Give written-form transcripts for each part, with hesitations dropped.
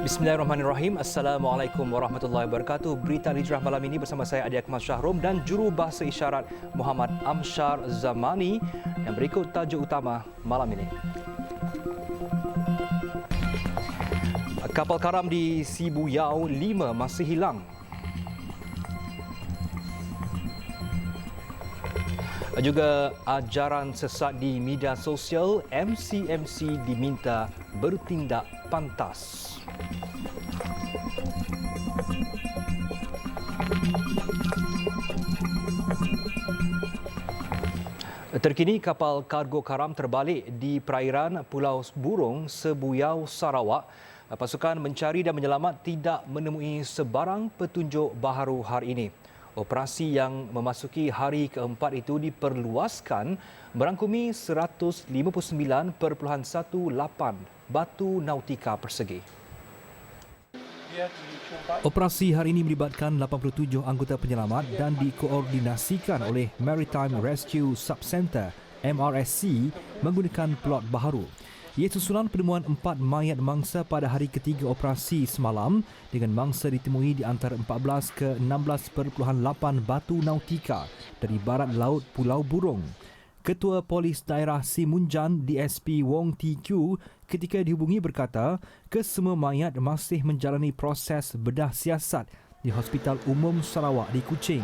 Bismillahirrahmanirrahim. Assalamualaikum warahmatullahi wabarakatuh. Berita Hijrah malam ini bersama saya Adi Akmal Syahrom dan juru bahasa isyarat Muhammad Amshar Zamani. Dan berikut tajuk utama malam ini. Kapal karam di Sibuyau 5 masih hilang. Juga ajaran sesat di media sosial, MCMC diminta bertindak pantas. Terkini kapal kargo karam terbalik di perairan Pulau Burung, Sebuyau, Sarawak. Pasukan mencari dan menyelamat tidak menemui sebarang petunjuk baharu hari ini. Operasi yang memasuki hari keempat itu diperluaskan merangkumi 159.18 batu nautika persegi. Operasi hari ini melibatkan 87 anggota penyelamat dan dikoordinasikan oleh Maritime Rescue Subcenter MRSC menggunakan pilot baharu. Ia susulan penemuan 4 mayat mangsa pada hari ketiga operasi semalam dengan mangsa ditemui di antara 14 ke 16.8 batu nautika dari barat laut Pulau Burung. Ketua Polis Daerah Simunjan DSP Wong TQ ketika dihubungi berkata kesemua mayat masih menjalani proses bedah siasat di Hospital Umum Sarawak di Kuching.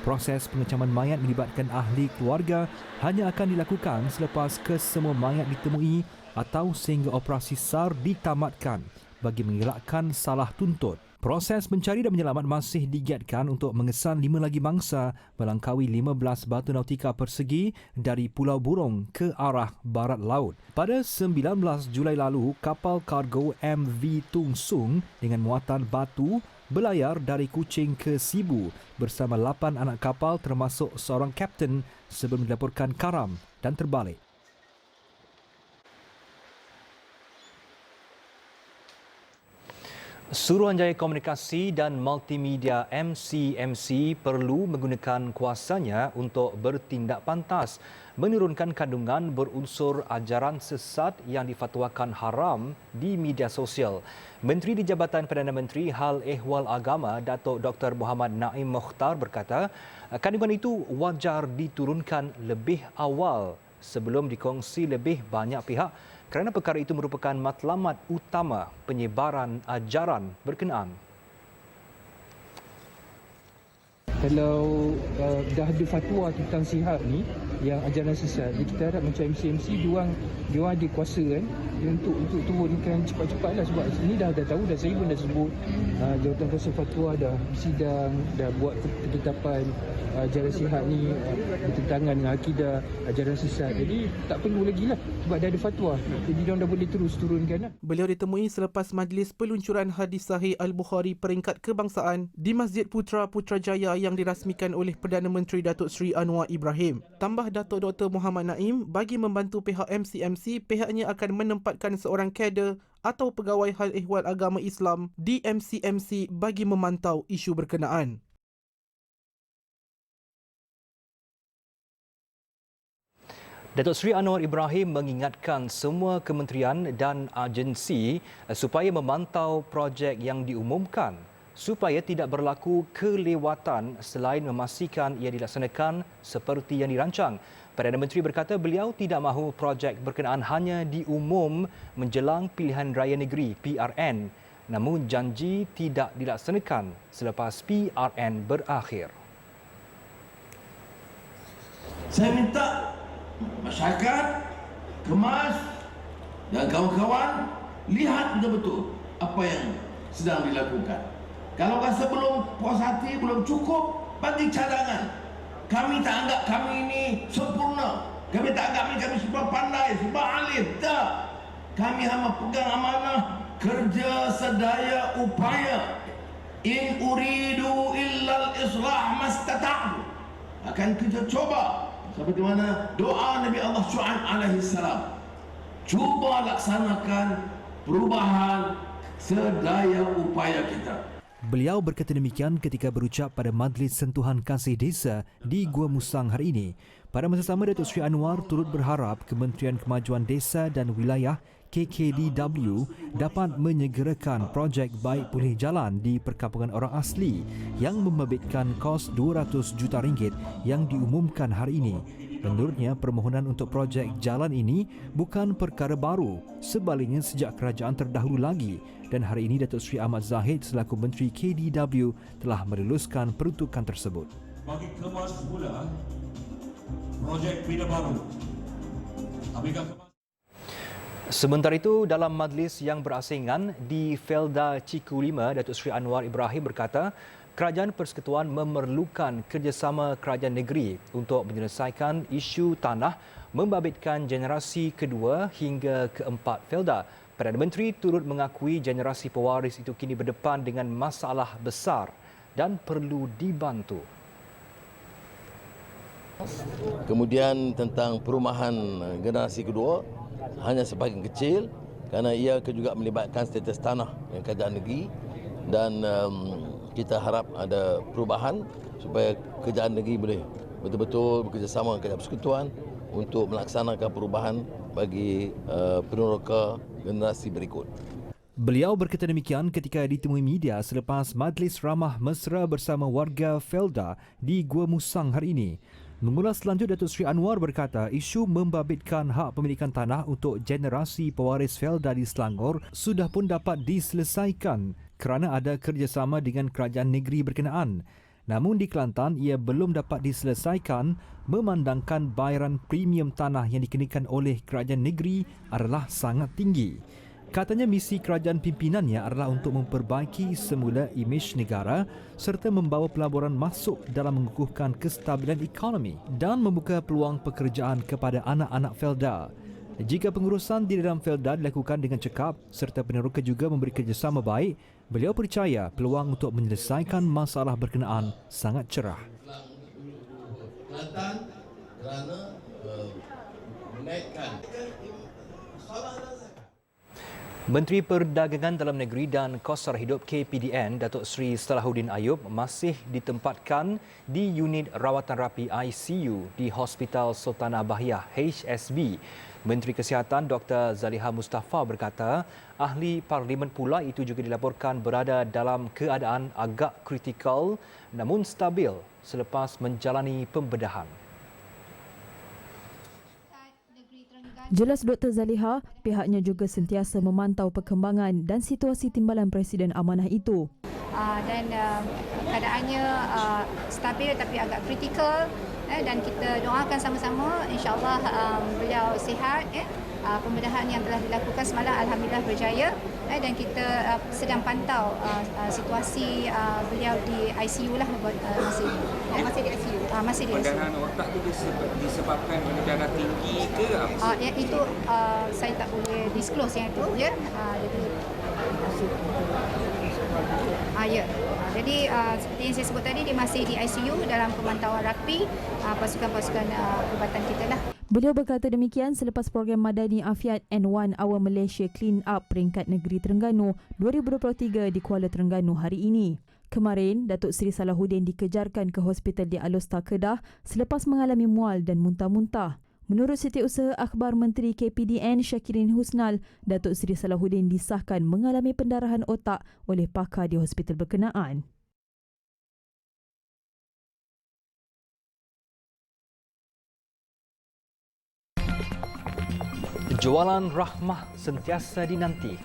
Proses pengecaman mayat melibatkan ahli keluarga hanya akan dilakukan selepas kesemua mayat ditemui atau sehingga operasi SAR ditamatkan bagi mengelakkan salah tuntut. Proses mencari dan menyelamat masih digiatkan untuk mengesan 5 lagi mangsa melangkaui 15 batu nautika persegi dari Pulau Burung ke arah barat laut. Pada 19 Julai lalu, kapal kargo MV Tung Sung dengan muatan batu berlayar dari Kuching ke Sibu bersama 8 anak kapal termasuk seorang kapten sebelum dilaporkan karam dan terbalik. Suruhanjaya Komunikasi dan Multimedia MCMC perlu menggunakan kuasanya untuk bertindak pantas, menurunkan kandungan berunsur ajaran sesat yang difatwakan haram di media sosial. Menteri di Jabatan Perdana Menteri Hal Ehwal Agama, Datuk Dr. Muhammad Naim Mokhtar berkata, kandungan itu wajar diturunkan lebih awal sebelum dikongsi lebih banyak pihak kerana perkara itu merupakan matlamat utama penyebaran ajaran berkenaan. Kalau dah ada fatwa tentang sihat ni yang ajaran sesat, jadi kita harap macam MCMC diorang ada kuasa kan untuk turunkan cepat-cepatlah sebab ini dah tahu, dah saya pun dah sebut Jawatan Kuasa Fatwa dah sidang, dah buat ketetapan ajaran sihat ni bertentangan dengan akidah ajaran sesat. Jadi tak perlu lagi lah sebab dah ada fatwa. Jadi diorang dah boleh terus turunkan lah. Beliau ditemui selepas majlis peluncuran hadis sahih Al-Bukhari peringkat kebangsaan di Masjid Putra Putrajaya yang dirasmikan oleh Perdana Menteri Datuk Seri Anwar Ibrahim. Tambah Datuk Dr. Muhammad Naim, bagi membantu pihak MCMC, pihaknya akan menempatkan seorang kader atau pegawai hal ehwal agama Islam di MCMC bagi memantau isu berkenaan. Datuk Seri Anwar Ibrahim mengingatkan semua kementerian dan agensi supaya memantau projek yang diumumkan supaya tidak berlaku kelewatan selain memastikan ia dilaksanakan seperti yang dirancang. Perdana Menteri berkata beliau tidak mahu projek berkenaan hanya diumum menjelang pilihan raya negeri PRN, namun janji tidak dilaksanakan selepas PRN berakhir. Saya minta masyarakat, Kemas dan kawan-kawan lihat betul-betul apa yang sedang dilakukan. Kalau rasa belum puas hati, belum cukup, bagi cadangan. Kami tak anggap kami ini sempurna. Kami tak anggap kami sebab pandai, sebab alim. Tak. Kami hanya pegang amanah kerja sedaya upaya. In uridu illal islah mastata'u. Akan kita coba seperti mana doa Nabi Allah Shu'aib alaihi salam. Cuba laksanakan perubahan sedaya upaya kita. Beliau berkata demikian ketika berucap pada Majlis Sentuhan Kasih Desa di Gua Musang hari ini. Pada masa sama, Datuk Seri Anwar turut berharap Kementerian Kemajuan Desa dan Wilayah KKDW dapat menyegerakan projek baik pulih jalan di perkampungan orang asli yang membabitkan kos RM200 juta yang diumumkan hari ini. Menurutnya, permohonan untuk projek jalan ini bukan perkara baru, sebaliknya sejak kerajaan terdahulu lagi, dan hari ini Datuk Seri Ahmad Zahid selaku Menteri KDW telah meluluskan peruntukan tersebut. Bagi kemas pula projek Bina Baru. Sementara itu, dalam majlis yang berasingan di Felda Ciku 5, Datuk Seri Anwar Ibrahim berkata, Kerajaan Persekutuan memerlukan kerjasama kerajaan negeri untuk menyelesaikan isu tanah membabitkan generasi kedua hingga keempat Felda. Perdana Menteri turut mengakui generasi pewaris itu kini berdepan dengan masalah besar dan perlu dibantu. Kemudian tentang perumahan generasi kedua hanya sebahagian kecil kerana ia juga melibatkan status tanah yang kerajaan negeri dan kita harap ada perubahan supaya kerajaan negeri boleh betul-betul bekerjasama dengan Kerajaan Persekutuan untuk melaksanakan perubahan bagi peneroka generasi berikut. Beliau berkata demikian ketika ditemui media selepas majlis ramah mesra bersama warga Felda di Gua Musang hari ini. Mengulas lanjut, Datuk Seri Anwar berkata isu membabitkan hak pemilikan tanah untuk generasi pewaris Felda di Selangor sudah pun dapat diselesaikan kerana ada kerjasama dengan kerajaan negeri berkenaan. Namun di Kelantan ia belum dapat diselesaikan memandangkan bayaran premium tanah yang dikenakan oleh kerajaan negeri adalah sangat tinggi. Katanya misi kerajaan pimpinannya adalah untuk memperbaiki semula imej negara serta membawa pelaburan masuk dalam mengukuhkan kestabilan ekonomi dan membuka peluang pekerjaan kepada anak-anak Felda. Jika pengurusan di dalam Felda dilakukan dengan cekap serta peneroka juga memberi kerjasama baik, beliau percaya peluang untuk menyelesaikan masalah berkenaan sangat cerah. Kelantan kerana menaikkan Menteri Perdagangan Dalam Negeri dan Kos Sara Hidup KPDN, Datuk Seri Salahuddin Ayub masih ditempatkan di unit rawatan rapi ICU di Hospital Sultanah Bahiyah HSB. Menteri Kesihatan Dr. Zaliha Mustafa berkata, ahli parlimen pula itu juga dilaporkan berada dalam keadaan agak kritikal namun stabil selepas menjalani pembedahan. Jelas Dr. Zaliha, pihaknya juga sentiasa memantau perkembangan dan situasi timbalan Presiden amanah itu. Dan keadaannya stabil tapi agak kritikal, dan kita doakan sama-sama insya-Allah beliau sihat. Pembedahan yang telah dilakukan semalam alhamdulillah berjaya, dan kita sedang pantau situasi beliau di ICU lah masih di ICU. Masih di ICU. Perdarahan otak itu disebabkan oleh darah tinggi ke apa? Itu saya tak boleh disclose yang itu ya. Jadi jadi seperti yang saya sebut tadi, dia masih di ICU dalam pemantauan rapi pasukan-pasukan perubatan kita lah. Beliau berkata demikian selepas program Madani Afiat N1 Our Malaysia Clean Up peringkat negeri Terengganu 2023 di Kuala Terengganu hari ini. Kemarin, Datuk Seri Salahuddin dikejarkan ke hospital di Alostar Kedah selepas mengalami mual dan muntah-muntah. Menurut Setiausaha Akhbar Menteri KPDN Syakirin Husnal, Datuk Seri Salahuddin disahkan mengalami pendarahan otak oleh pakar di hospital berkenaan. Jualan rahmah sentiasa dinanti.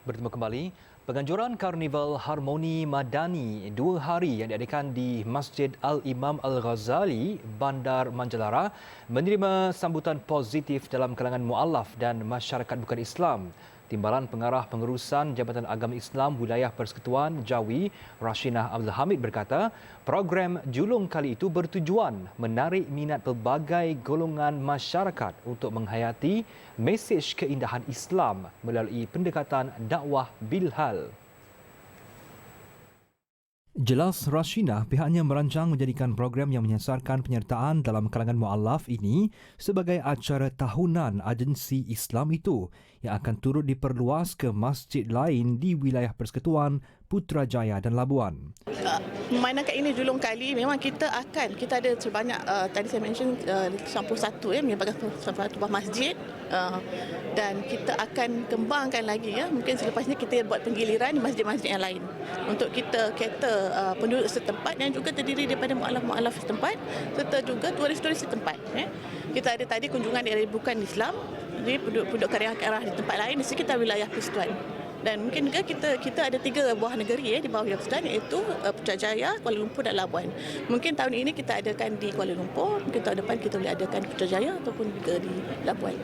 Bertemu kembali. Penganjuran Karnival Harmoni Madani 2 hari yang diadakan di Masjid Al-Imam Al-Ghazali, Bandar Manjalara menerima sambutan positif dalam kalangan mu'alaf dan masyarakat bukan Islam. Timbalan Pengarah Pengurusan Jabatan Agama Islam Wilayah Persekutuan Jawi, Rashinah Abdul Hamid berkata, program julung kali itu bertujuan menarik minat pelbagai golongan masyarakat untuk menghayati mesej keindahan Islam melalui pendekatan dakwah bilhal. Jelas Rashinah, pihaknya merancang menjadikan program yang menyasarkan penyertaan dalam kalangan mu'alaf ini sebagai acara tahunan agensi Islam itu yang akan turut diperluas ke masjid lain di wilayah Persekutuan Putrajaya dan Labuan. Memandangkan ini julung kali, memang kita ada sebanyak tadi saya mention 91 menyebabkan 91 buah masjid, dan kita akan kembangkan lagi mungkin selepas ini kita buat penggiliran di masjid-masjid yang lain untuk kita cater penduduk setempat yang juga terdiri daripada mualaf-mualaf setempat serta juga turis-turis setempat. Kita ada tadi kunjungan dari bukan Islam, jadi penduduk karya-karya di tempat lain di sekitar wilayah Persekutuan. Dan mungkin juga kita ada 3 buah negeri di bawah Persekutuan, iaitu Putrajaya, Kuala Lumpur dan Labuan. Mungkin tahun ini kita adakan di Kuala Lumpur, mungkin tahun depan kita boleh adakan di Putrajaya ataupun juga di Labuan.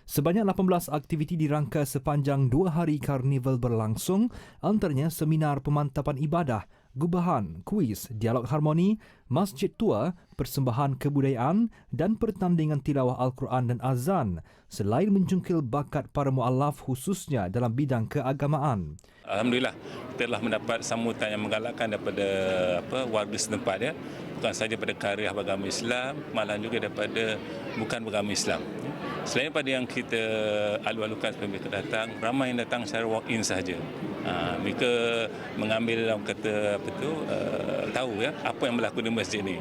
Sebanyak 18 aktiviti dirangka sepanjang 2 hari karnival berlangsung, antaranya seminar pemantapan ibadah, gubahan, kuis, dialog harmoni, masjid tua, persembahan kebudayaan dan pertandingan tilawah Al-Quran dan azan, selain menjungkil bakat para mualaf khususnya dalam bidang keagamaan. Alhamdulillah, kita telah mendapat sambutan yang menggalakkan daripada warga setempat bukan sahaja pada karya beragama Islam, malah juga daripada bukan beragama Islam. Selain daripada yang kita alu-alukan sebelum mereka datang, ramai yang datang secara walk-in sahaja. Mereka mengambil tahu apa yang berlaku di masjid ini.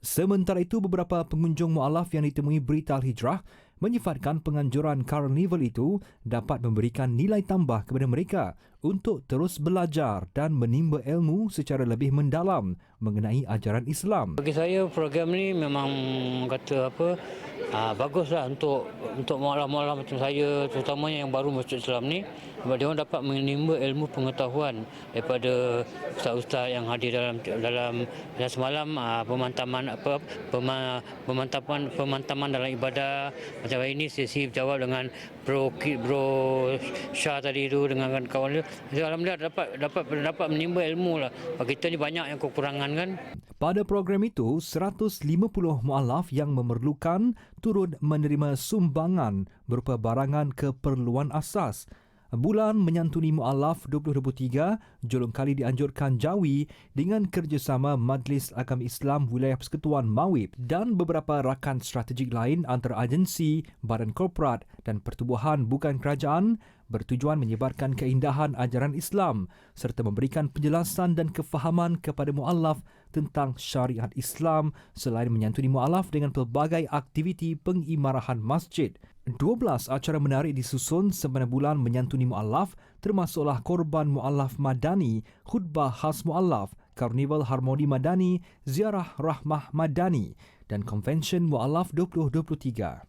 Sementara itu, beberapa pengunjung mualaf yang ditemui Berita Al-Hijrah menyifatkan penganjuran karnival itu dapat memberikan nilai tambah kepada mereka untuk terus belajar dan menimba ilmu secara lebih mendalam mengenai ajaran Islam. Bagi saya program ni memang baguslah untuk mualaf-mualaf macam saya, terutamanya yang baru masuk Islam ni, sebab dia orang dapat menimba ilmu pengetahuan daripada ustaz-ustaz yang hadir dalam semalam pemantapan dalam ibadah. Macam hari ini sesi jawab dengan Bro Shah tadi itu dengan kawan dia. Alhamdulillah dapat menimba ilmu lah. Kita ni banyak yang kekurangan kan. Pada program itu, 150 mualaf yang memerlukan turut menerima sumbangan berupa barangan keperluan asas. Bulan Menyantuni Mualaf 2023 julung kali dianjurkan jawi dengan kerjasama Majlis Agama Islam Wilayah Persekutuan MAWIP dan beberapa rakan strategik lain antara agensi, badan korporat dan pertubuhan bukan kerajaan bertujuan menyebarkan keindahan ajaran Islam serta memberikan penjelasan dan kefahaman kepada mualaf tentang syariat Islam selain menyantuni mualaf dengan pelbagai aktiviti pengimarahan masjid. 12 acara menarik disusun semasa bulan menyantuni mualaf, termasuklah Korban Mualaf Madani, Khutbah Khas Mualaf, Karnival Harmoni Madani, Ziarah Rahmah Madani dan Konvensyen Mualaf 2023.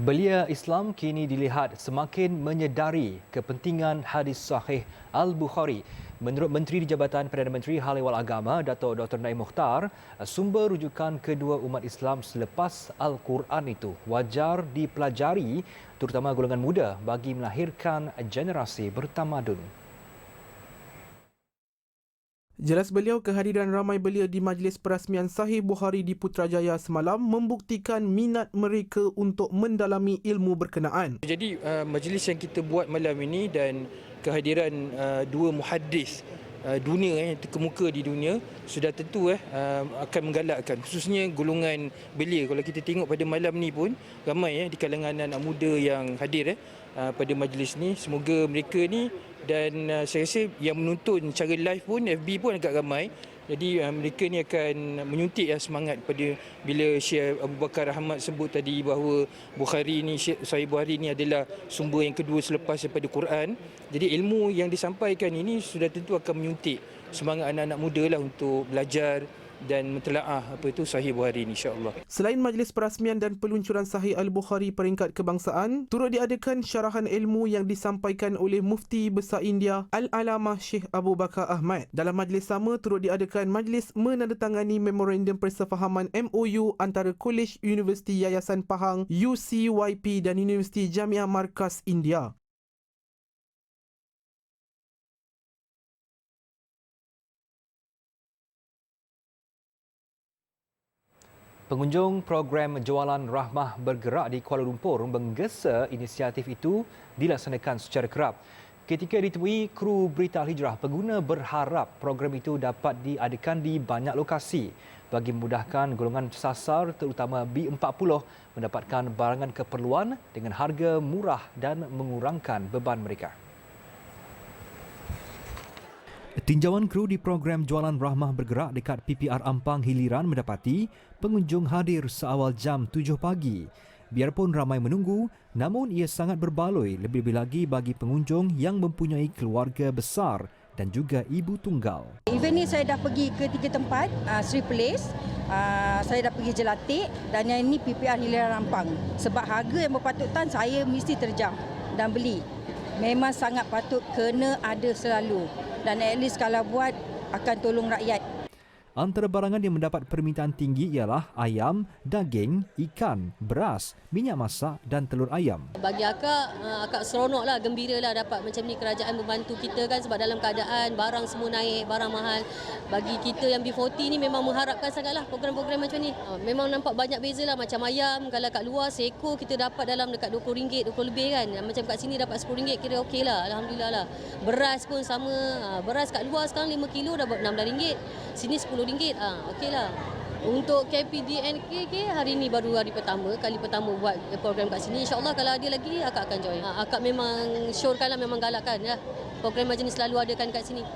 Belia Islam kini dilihat semakin menyedari kepentingan hadis sahih Al-Bukhari. Menurut Menteri di Jabatan Perdana Menteri Hal Ehwal Agama, Dato' Dr. Naim Mukhtar, sumber rujukan kedua umat Islam selepas Al-Quran itu wajar dipelajari terutama golongan muda bagi melahirkan generasi bertamadun. Jelas beliau, kehadiran ramai belia di majlis perasmian Sahih Bukhari di Putrajaya semalam membuktikan minat mereka untuk mendalami ilmu berkenaan. Jadi majlis yang kita buat malam ini dan kehadiran dua muhaddis dunia yang terkemuka di dunia sudah tentu akan menggalakkan khususnya golongan belia. Kalau kita tengok pada malam ni pun ramai di kalangan anak muda yang hadir pada majlis ni. Semoga mereka ni dan saya rasa yang menonton secara live pun FB pun agak ramai. Jadi mereka ni akan menyuntik semangat pada bila Syekh Abu Bakar Ahmad sebut tadi bahawa Bukhari ni, Sahih Bukhari ni adalah sumber yang kedua selepas daripada Quran. Jadi ilmu yang disampaikan ini sudah tentu akan menyuntik semangat anak-anak muda lah untuk belajar dan mentelaah Sahih Bukhari ni, insya-Allah. Selain majlis perasmian dan peluncuran Sahih Al-Bukhari peringkat kebangsaan, turut diadakan syarahan ilmu yang disampaikan oleh Mufti Besar India Al-Alamah Syekh Abu Bakar Ahmad. Dalam majlis sama turut diadakan majlis menandatangani memorandum persefahaman MOU antara Kolej Universiti Yayasan Pahang UCYP dan Universiti Jamiah Markaz India. Pengunjung program Jualan Rahmah Bergerak di Kuala Lumpur menggesa inisiatif itu dilaksanakan secara kerap. Ketika ditemui kru Berita Al-Hijrah, pengguna berharap program itu dapat diadakan di banyak lokasi bagi memudahkan golongan sasar terutama B40 mendapatkan barangan keperluan dengan harga murah dan mengurangkan beban mereka. Tinjauan kru di program Jualan Rahmah Bergerak dekat PPR Ampang Hiliran mendapati pengunjung hadir seawal jam 7 pagi. Biarpun ramai menunggu, namun ia sangat berbaloi lebih-lebih lagi bagi pengunjung yang mempunyai keluarga besar dan juga ibu tunggal. Event ni saya dah pergi ke 3 tempat, Sri Place, saya dah pergi Jelatik dan yang ini PPR Hiliran Ampang. Sebab harga yang berpatutan saya mesti terjam dan beli. Memang sangat patut kena ada selalu. Dan at least kalau buat akan tolong rakyat. Antara barangan yang mendapat permintaan tinggi ialah ayam, daging, ikan, beras, minyak masak dan telur ayam. Bagi akak seronok lah, gembira lah dapat macam ni kerajaan membantu kita kan sebab dalam keadaan barang semua naik, barang mahal. Bagi kita yang B40 ni memang mengharapkan sangatlah program-program macam ni. Memang nampak banyak beza lah macam ayam, kalau kat luar seekor kita dapat dalam dekat RM20, 20 lebih kan. Macam kat sini dapat RM10 kira okey lah, Alhamdulillah lah. Beras pun sama, beras kat luar sekarang 5 kilo dah RM16, sini RM10. Okeylah. Untuk KPDNK hari ini baru hari pertama, kali pertama buat program kat sini. InsyaAllah kalau ada lagi akak akan join. Akak memang syorkan lah, memang galakkan ya. Program macam ni selalu adakan kat sini.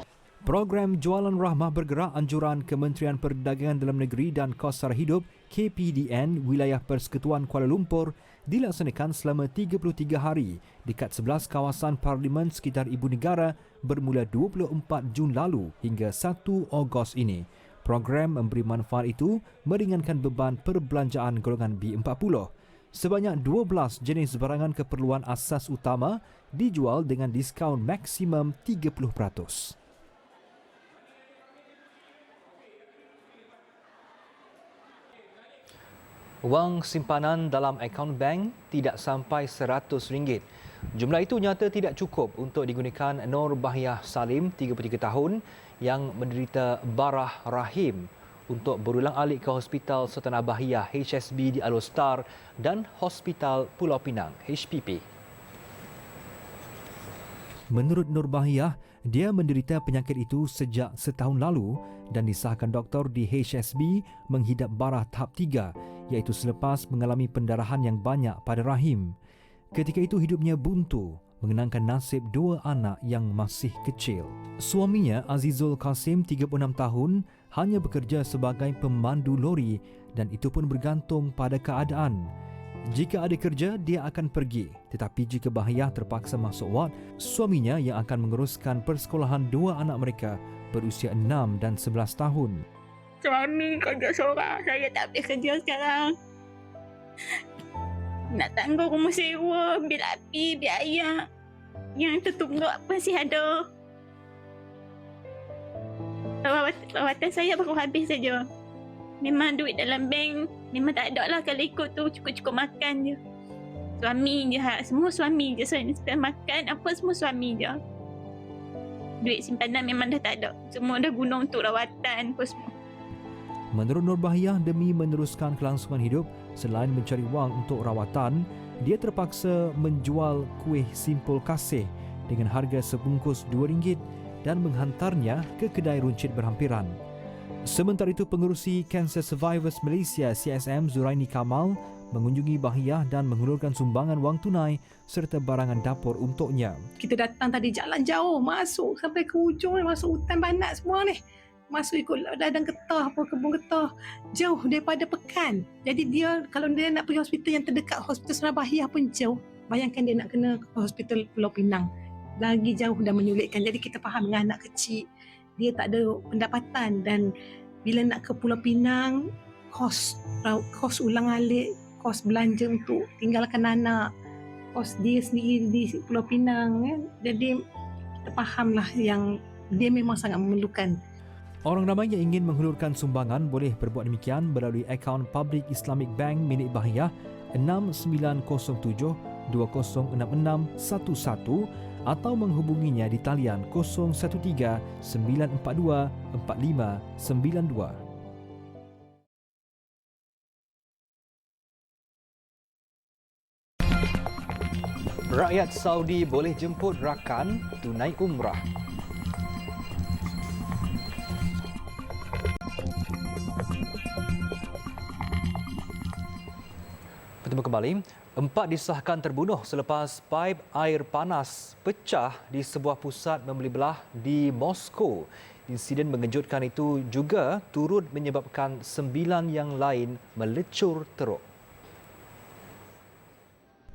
Program Jualan Rahmah Bergerak anjuran Kementerian Perdagangan Dalam Negeri dan Kos Sara Hidup KPDN Wilayah Persekutuan Kuala Lumpur dilaksanakan selama 33 hari dekat 11 kawasan parlimen sekitar Ibu Negara bermula 24 Jun lalu hingga 1 Ogos ini. Program memberi manfaat itu meringankan beban perbelanjaan golongan B40. Sebanyak 12 jenis barangan keperluan asas utama dijual dengan diskaun maksimum 30%. Wang simpanan dalam akaun bank tidak sampai RM100. Jumlah itu nyata tidak cukup untuk digunakan Nur Bahiah Salim, 33 tahun, yang menderita barah rahim untuk berulang-alik ke Hospital Sultan Abahiyah HSB di Alor Star dan Hospital Pulau Pinang HPP. Menurut Nur Bahiah, dia menderita penyakit itu sejak setahun lalu dan disahkan doktor di HSB menghidap barah tahap 3, iaitu selepas mengalami pendarahan yang banyak pada rahim. Ketika itu hidupnya buntu mengenangkan nasib 2 anak yang masih kecil. Suaminya Azizul Qasim, 36 tahun, hanya bekerja sebagai pemandu lori dan itu pun bergantung pada keadaan. Jika ada kerja, dia akan pergi. Tetapi jika Bahiah terpaksa masuk ward, suaminya yang akan menguruskan persekolahan 2 anak mereka berusia 6 dan 11 tahun. Suami kerja seorang, saya tak boleh kerja sekarang. Nak tanggung rumah sewa, bil api, biaya yang tertunggak masih ada. Rawatan saya baru habis saja. Memang duit dalam bank memang tak ada lah. Kalau ikut tu cukup-cukup makan je. Suami je, semua suami je. Selain makan apa semua suami je. Duit simpanan memang dah tak ada. Semua dah guna untuk rawatan apa semua. Menurut Nur Bahiah, demi meneruskan kelangsungan hidup, selain mencari wang untuk rawatan, dia terpaksa menjual kuih simpul kasih dengan harga sebungkus RM2 dan menghantarnya ke kedai runcit berhampiran. Sementara itu, pengerusi Cancer Survivors Malaysia CSM Zuraini Kamal mengunjungi Bahiah dan menghulurkan sumbangan wang tunai serta barangan dapur untuknya. Kita datang tadi jalan jauh, masuk sampai ke ujung, masuk hutan banat semua ni. Masuk ikut ladang getah, apa kebun getah, jauh daripada Pekan. Jadi dia kalau dia nak pergi hospital yang terdekat, Hospital Sultan Abahiyah pun jauh. Bayangkan dia nak kena ke Hospital Pulau Pinang, lagi jauh dan menyulitkan. Jadi kita faham dengan anak kecil, dia tak ada pendapatan dan bila nak ke Pulau Pinang, kos ulang alik, kos belanja untuk tinggalkan anak, kos dia sendiri di Pulau Pinang kan. Jadi kita fahamlah yang dia memang sangat memerlukan. Orang ramai yang ingin menghulurkan sumbangan boleh berbuat demikian melalui akaun Public Islamic Bank milik Bahiah 6907 206611 atau menghubunginya di talian 013 942 4592. Rakyat Saudi boleh jemput rakan tunai umrah. Bertemu kembali. 4 disahkan terbunuh selepas paip air panas pecah di sebuah pusat membeli belah di Moskow. Insiden mengejutkan itu juga turut menyebabkan 9 yang lain melecur teruk.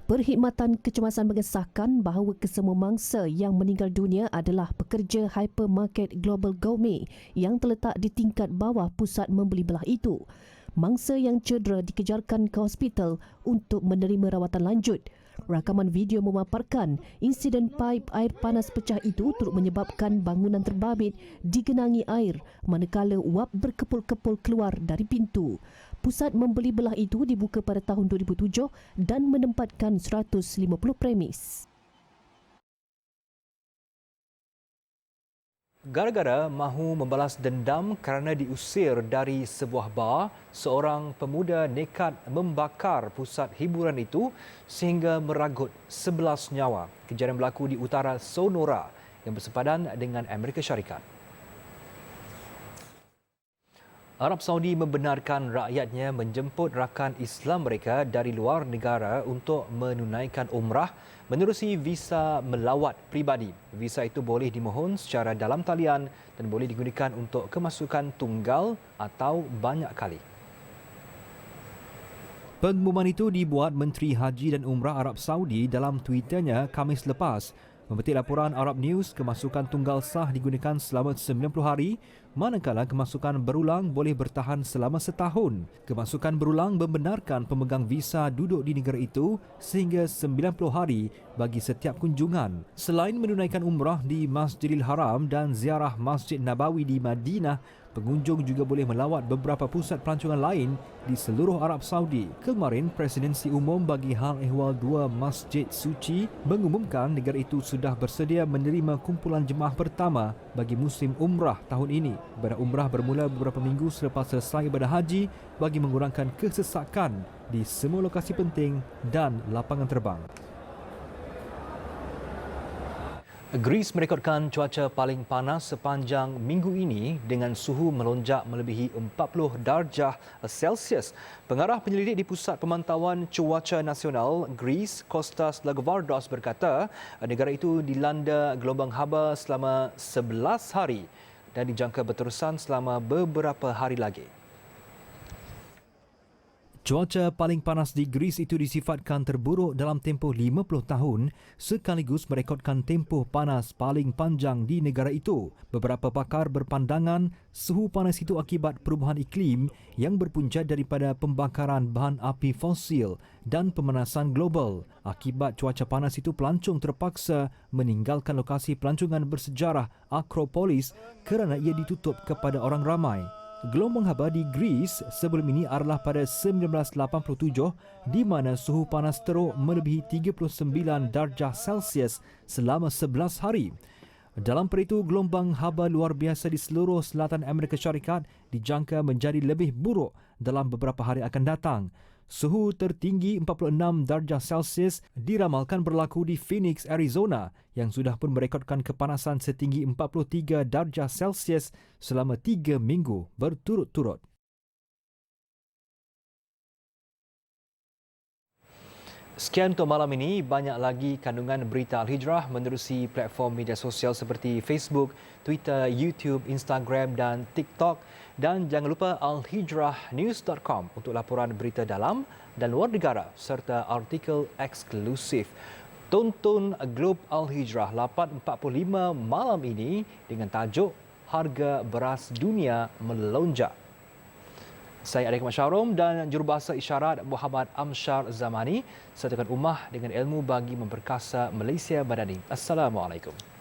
Perkhidmatan Kecemasan mengesahkan bahawa kesemua mangsa yang meninggal dunia adalah pekerja hypermarket Global Gourmet yang terletak di tingkat bawah pusat membeli belah itu. Mangsa yang cedera dikejarkan ke hospital untuk menerima rawatan lanjut. Rakaman video memaparkan insiden paip air panas pecah itu turut menyebabkan bangunan terbabit digenangi air manakala uap berkepul-kepul keluar dari pintu. Pusat membeli belah itu dibuka pada tahun 2007 dan menempatkan 150 premis. Gara-gara mahu membalas dendam kerana diusir dari sebuah bar, seorang pemuda nekat membakar pusat hiburan itu sehingga meragut 11 nyawa. Kejadian berlaku di utara Sonora yang bersepadan dengan Amerika Syarikat. Arab Saudi membenarkan rakyatnya menjemput rakan Islam mereka dari luar negara untuk menunaikan umrah menerusi visa melawat peribadi. Visa itu boleh dimohon secara dalam talian dan boleh digunakan untuk kemasukan tunggal atau banyak kali. Pengumuman itu dibuat Menteri Haji dan Umrah Arab Saudi dalam Twitternya Khamis lepas. Memetik laporan Arab News, kemasukan tunggal sah digunakan selama 90 hari, manakala kemasukan berulang boleh bertahan selama setahun. Kemasukan berulang membenarkan pemegang visa duduk di negara itu sehingga 90 hari bagi setiap kunjungan. Selain menunaikan umrah di Masjidil Haram dan ziarah Masjid Nabawi di Madinah, pengunjung juga boleh melawat beberapa pusat pelancongan lain di seluruh Arab Saudi. Kemarin, Presidensi Umum bagi Hal Ehwal 2 Masjid Suci mengumumkan negara itu sudah bersedia menerima kumpulan jemaah pertama bagi musim umrah tahun ini. Ibadah umrah bermula beberapa minggu selepas selesai ibadah haji bagi mengurangkan kesesakan di semua lokasi penting dan lapangan terbang. Greece merekodkan cuaca paling panas sepanjang minggu ini dengan suhu melonjak melebihi 40 darjah Celsius. Pengarah penyelidik di Pusat Pemantauan Cuaca Nasional Greece, Kostas Lagovardos berkata negara itu dilanda gelombang haba selama 11 hari dan dijangka berterusan selama beberapa hari lagi. Cuaca paling panas di Greece itu disifatkan terburuk dalam tempoh 50 tahun sekaligus merekodkan tempoh panas paling panjang di negara itu. Beberapa pakar berpandangan suhu panas itu akibat perubahan iklim yang berpunca daripada pembakaran bahan api fosil dan pemanasan global. Akibat cuaca panas itu, pelancong terpaksa meninggalkan lokasi pelancongan bersejarah Akropolis kerana ia ditutup kepada orang ramai. Gelombang haba di Greece sebelum ini adalah pada 1987 di mana suhu panas teruk melebihi 39 darjah Celsius selama 11 hari. Dalam peritu, gelombang haba luar biasa di seluruh selatan Amerika Syarikat dijangka menjadi lebih buruk dalam beberapa hari akan datang. Suhu tertinggi 46 darjah Celsius diramalkan berlaku di Phoenix, Arizona yang sudah pun merekodkan kepanasan setinggi 43 darjah Celsius selama 3 minggu berturut-turut. Sekian untuk malam ini. Banyak lagi kandungan berita Al-Hijrah menerusi platform media sosial seperti Facebook, Twitter, YouTube, Instagram dan TikTok. Dan jangan lupa alhijrahnews.com untuk laporan berita dalam dan luar negara serta artikel eksklusif. Tonton Globe Al-Hijrah 8.45 malam ini dengan tajuk Harga Beras Dunia Melonjak. Saya Adik Masyarom dan jurubahasa isyarat Muhammad Amsyar Zamani sertakan ummah dengan ilmu bagi memperkasa Malaysia Madani. Assalamualaikum.